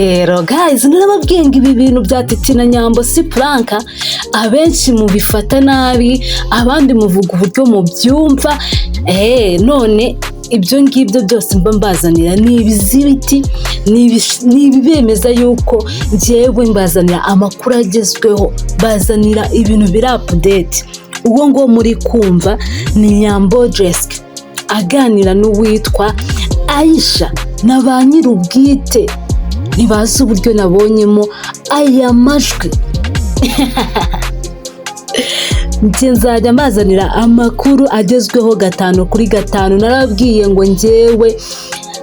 Rero guys, narababwiye ngo ibi bintu bya Titi na Nyambo si prank, abenshi mubifata nabi, abandi muvuga uburyo mubyumva. None ibyo ngibyo byose mba mbazanira ni ibizibiti, ni ibibemeza yuko njyewe mbazanira amakuru agezweho, bazanira ibintu biri update. Uwo ngo muri kumva ni Nyambo Jessica aganira n'uwitwa Aisha na ba nyir'ubwite. Ntibazi uburyo nabonyemo aya majwi. Nzajya mbazanira amakuru agezweho 5 kuri 5. Narabwiye ngo njyewe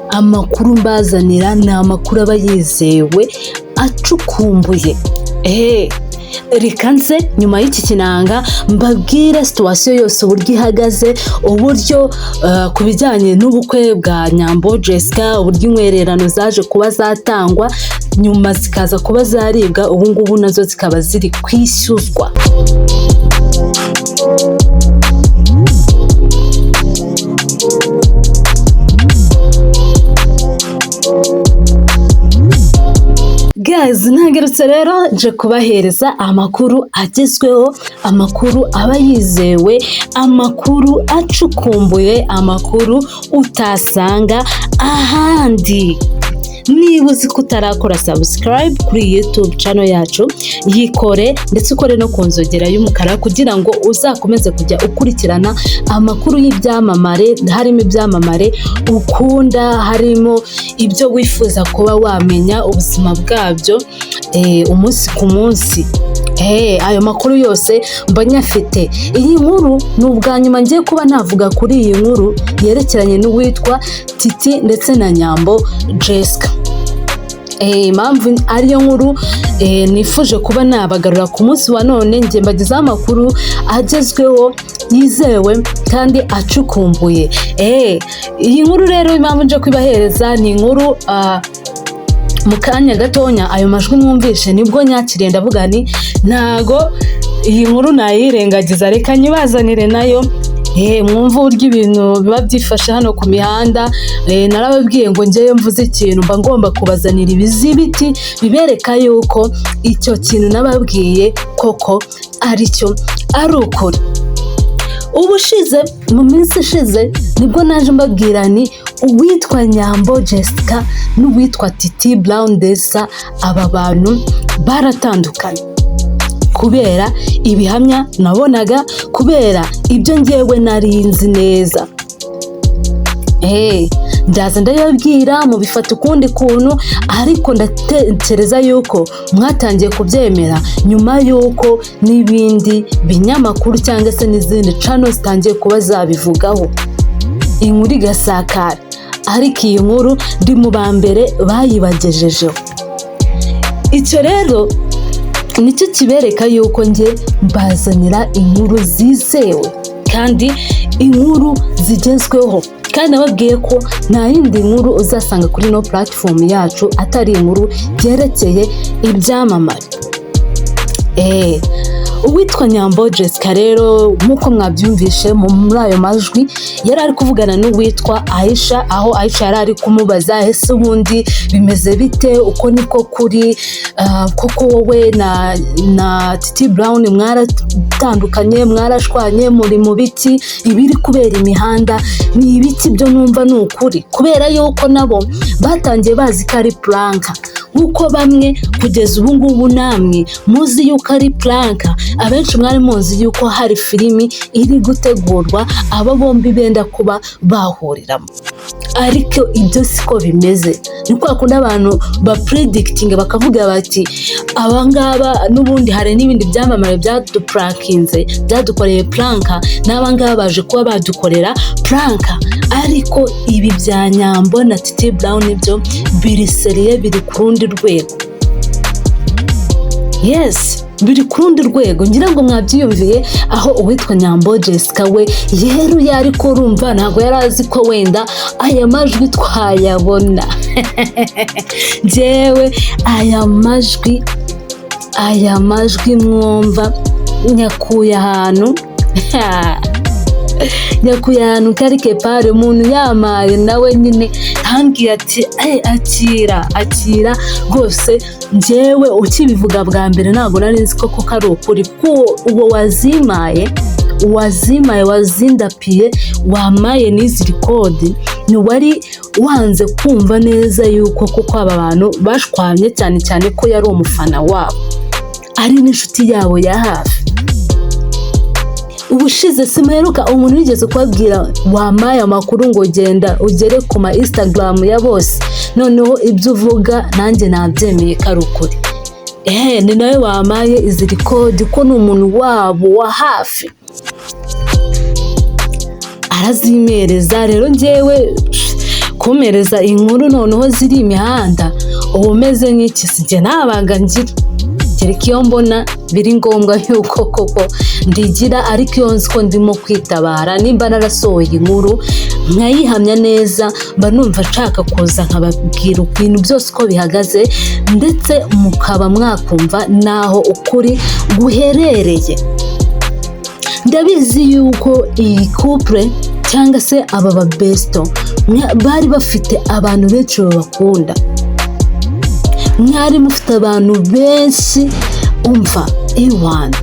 amakuru mbazanira ni amakuru aba yizewe acukumbuye. Reka nze nyuma y'iki kinanga mbabwire situation yose uburyo ihagaze, uburyo ku bijyanye n'ubukwe bwa Nyambo Jessica, uburyo inkwererano zaje kuba zatangwa nyuma zikaza kuba zaribwa, ubu ngubu nazo zikaba ziri kwishyuzwa. Guys, ntagerutse rero nje kubahereza amakuru agezweho, amakuru aba yizewe, amakuru acukumbuye, amakuru utasanga ahandi. Niba uzi ko utarakora subscribe kuri YouTube channel yacu, yikore ndetse ukore no kunzogera y'umukara kugira ngo uzakomeze kujya ukurikirana amakuru y'ibyamamare, harimo ibyamamare ukunda, harimo ibyo wifuza kuba wamenya ubuzima bwabyo umunsi ku munsi. Ayo makuru yose mba nyafite. Iyi nkuru ni ubwa nyuma ngiye kuba navuga kuri iyi nkuru yerekeranye n'uwitwa Titi ndetse na Nyambo Jessica. Impamvu ariyo nkuru nifuje kuba nabagarura ku munsi wa none, ngiye mbagezaho amakuru agezweho, yizewe kandi acukumbuye. Iyi nkuru rero impamvu nje kwibahereza ni inkuru mu kanya gatonya ayo majwi mwumvishe nibwo nyakiriye ndavuga ni ntago iyi nkuru nayirengagiza, reka nyibazanire nayo mwumva uburyo ibintu biba byifashe hano ku mihanda. Narababwiye ngo njyewe mvuze ikintu mba ngomba kubazanira ibizibiti bibereka yuko icyo kintu nababwiye koko aricyo ari ukuri. Ubushize mu minsi ishize nibwo naje mbabwira ni uwitwa Nyambo Jessica n'uwitwa Titi Brown Desa, aba bantu baratandukanye kubera ibihamya nabonaga, kubera ibyo njyewe nari nzi neza. Ndaza ndababwira mubifata ukundi kuntu, ariko ndatekereza yuko mwatangiye kubyemera nyuma yuko n'ibindi binyamakuru cyangwa se n'izindi channel zitangiye kuba zabivugaho, inkuru igasakara. Ariko iyi nkuru ndi mu ba mbere bayibagejejeho. Icyo rero nicyo kibereka yuko njye mbazanira inkuru zizewe kandi inkuru zigezweho, kandi nababwiye ko nta yindi nkuru uzasanga kuri no platform yacu atari inkuru byerekeye ibyamamare. Uwitwa Nyambo Jessica rero nk'uko mwabyumvishe muri ayo majwi yari ari kuvugana n'uwitwa Aisha, aho Aisha yari ari kumubaza ese ubundi bimeze bite, uko niko kuri koko wowe na Titi Brown mwaratandukanye, mwarashwanye, muri mu biti, ibiri kubera imihanda ni ibiki? Byo numva ni ukuri, kubera yuko nabo batangiye bazi ko ari prank, nk'uko bamwe kugeza ubu ngubu namwe muzi yuko ari prank. Abenshi mwari muzi yuko hari filimi iri gutegurwa aba bombi benda kuba bahuriramo, ariko ibyo siko bimeze. Ni kwa kundi abantu ba predicting bakavuga bati abangaba n'ubundi hari n'ibindi byamamare byaduprankinze, byadukoreye prank, n'abangaba baje kuba badukorera prank. Ariko ibi bya Nyambo na Titi Brown byo biri seriye, biri ku rundi rwego. Yes, biri ku rundi rwego. Ngira ngo mwabyiyumviye aho uwitwa Nyambo Jessica we yeruye, ariko urumva ntabwo yari azi ko wenda aya majwi twayabona. Njyewe aya majwi mwumva nyakuye ahantu nyakuye ahantu quelque part umuntu yamaye nawe nyine hambwiye ati akira rwose njyewe ukibivuga bwa mbere ntabwo nari nzi koko ari ukuri ko uwo wazimaye wazindapiye wamaye n'izi record ntiwari wanze kumva neza yuko koko aba bantu bashwanye cyane ko yari umufana wabo ari n'inshuti yabo ya hafi. Ubushize simuheruka umuntu wigeze kubabwira wamaye amakuru ngo genda ugere ku ma Instagram ya bose noneho ibyo uvuga nanjye nabyemeye ko ari ukuri. Ni nawe wamaye izi record ko ni umuntu wabo wa hafi arazimereza. Rero njyewe kumereza inkuru noneho ziri imihanda ubu meze nk'iki sijye nabanga ngira kereka iyo mbona biri ngombwa yuko koko ndigira, ariko iyo nzi ko ndimo kwitabara nimba narasohoye inkuru nkayihamya neza mba numva nshaka kuza nkababwira ibintu byose uko bihagaze ndetse mukaba mwakumva naho ukuri guherereye. Ndabizi yuko iyi couple cyangwa se aba babesto bari bafite abantu benshi babakunda, mwari mufite abantu benshi umva iwana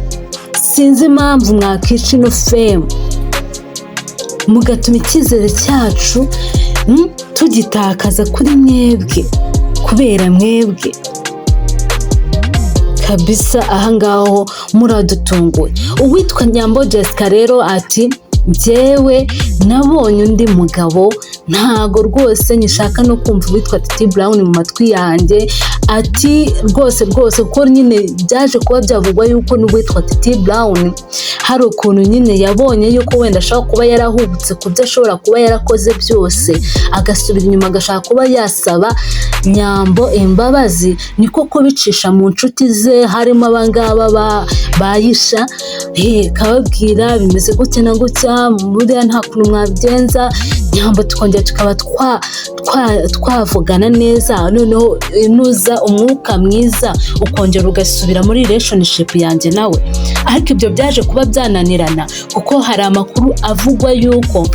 sinzi impamvu mwakica ino fame mugatuma icyizere cyacu tugitakaza kuri mwebwe kubera mwebwe kabisa. ahangaho muradutunguye. Uwitwa Nyambo Jessica rero ati njyewe nabonye undi mugabo ntago rwose nyishaka no kumva witwa Titi Brown mu matwi yanjye. Ati rwose kuko nyine byaje kuba byavugwa yuko n'uwitwa Titi Brown hari ukuntu nyine yabonye yuko wenda ashobora kuba yarahubutse ku byo ashobora kuba yarakoze byose agasubira inyuma agashaka kuba yasaba Nyambo imbabazi, niko kubicisha mu nshuti ze harimo abangaba bayisha kababwira bimeze gutya na gutya buriya nta kuntu mwabigenza Nyambo tukongera tukaba twavugana neza noneho inuza umwuka mwiza ukongera ugasubira muri relationship yanjye nawe. Ariko ibyo byaje kuba byananirana kuko hari amakuru avugwa yuko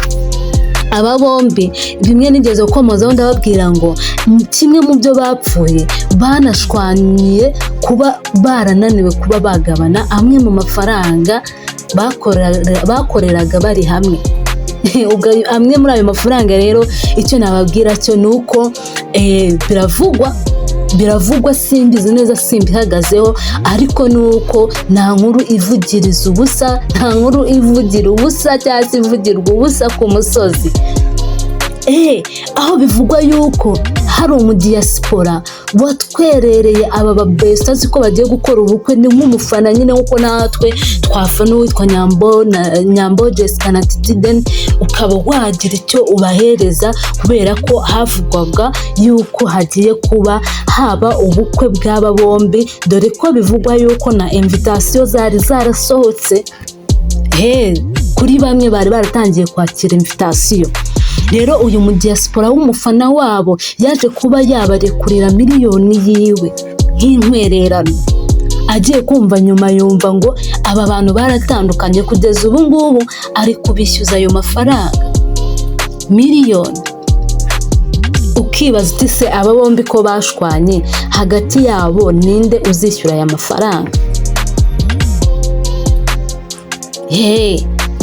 aba bombi bimwe nigeze gukomozaho ndababwira ngo kimwe mu byo bapfuye banashwaniye kuba barananiwe kuba bagabana amwe mu mafaranga bakoreraga bari hamwe. Amwe muri ayo mafaranga rero icyo nababwira cyo ni uko biravugwa simbizi neza simbihagazeho, ariko nuko nta nkuru ivugiriza ubusa, nta nkuru ivugira ubusa cyangwa se ivugirwa ubusa ku musozi. Aho bivugwa yuko hari umudiyasipora watwerereye aba babesto azi ko bagiye gukora ubukwe ni nk'umufana nyine nkuko natwe twafana uwitwa Nyambo Jessica na Titi Den ukaba wagira icyo ubahereza kubera ko havugwaga yuko hagiye kuba haba ubukwe bw'aba bombi, dore ko bivugwa yuko na invitation zari zarasohotse kuri bamwe bari baratangiye kwakira invitation. Rero uyu mudiyasipora w'umufana wabo yaje kuba yabarekurira miliyoni yiwe nk'intwererano. Agiye kumva nyuma yumva ngo aba bantu baratandukanye kugeza ubu ngubu ari kubishyuza ayo mafaranga miliyoni. Ukibaza uti se aba bombi ko bashwanye hagati yabo ninde uzishyura aya mafaranga?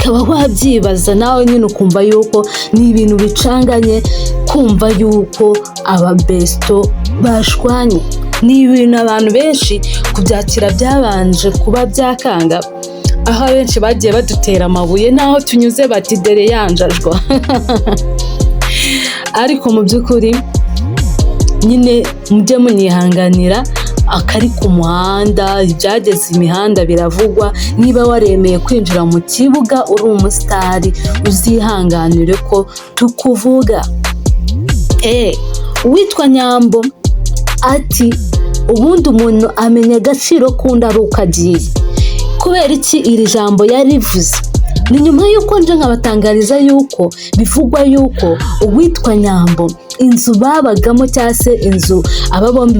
Kaba wabyibaza nawe nyine ukumva yuko ni ibintu bicanganye kumva yuko ababesto bashwanye. Ni ibintu abantu benshi kubyakira byabanje kuba byakanga, aho benshi bagiye badutera amabuye naho tunyuze bati dere yanjajwa. Ariko mu by'ukuri nyine mujye munyihanganira akari ku muhanda, ibyageze imihanda biravugwa. Niba waremeye kwinjira mu kibuga uri umusitari uzihanganire ko tukuvuga. Uwitwa Nyambo ati ubundi umuntu amenya agaciro k'undi ari uko agiye. Kubera iki iri jambo yarivuze? Ni nyuma y'uko nje nkabatangariza yuko bivugwa yuko uwitwa Nyambo inzu babagamo cyangwa se inzu aba bombi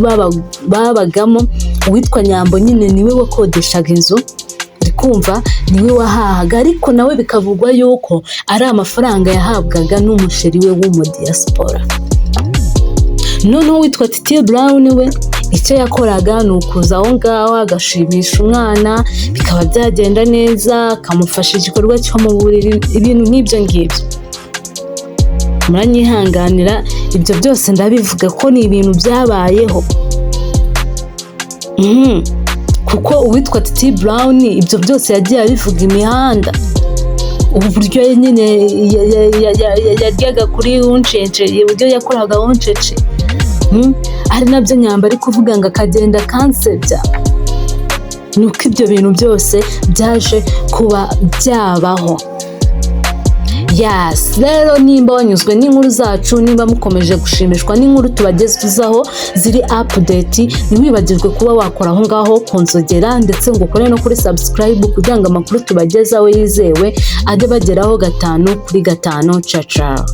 babagamo, uwitwa Nyambo nyine niwe wakodeshaga inzu uri kumva niwe wahahaga, ariko nawe bikavugwa yuko ari amafaranga yahabwaga n'umusheri we w'umudiyasipora. Noneho witwa Titi Brown we icyo yakoraga ni ukuza aho ngaho agashimisha umwana, bikaba byagenda neza, akamufasha igikorwa cyo mu buriri, ibintu nk'ibyo ngibyo. Muranyihanganira, ibyo byose ndabivuga ko ni ibintu byabayeho. Kuko uwitwa Titi Brown ibyo byose yagiye abivuga imihanda, uburyo nyine yaryaga kuri Wuncece, uburyo yakoraga Wuncece, ari nabyo Nyamba ari kuvuga ngo akagenda kansebya. Nuko ibyo bintu byose byaje kuba byabaho. Yes, rero nimba wanyuzwe n'inkuru zacu, nimba mukomeje gushimishwa n'inkuru tubagezaho ziri update, ntiwibagirwe kuba wakora aho ngaho kunzogera, ndetse ngo ukore no kuri subscribe kugira ngo amakuru tubagezaho yizewe ajye bageraho 5 kuri 5. Ciao ciao.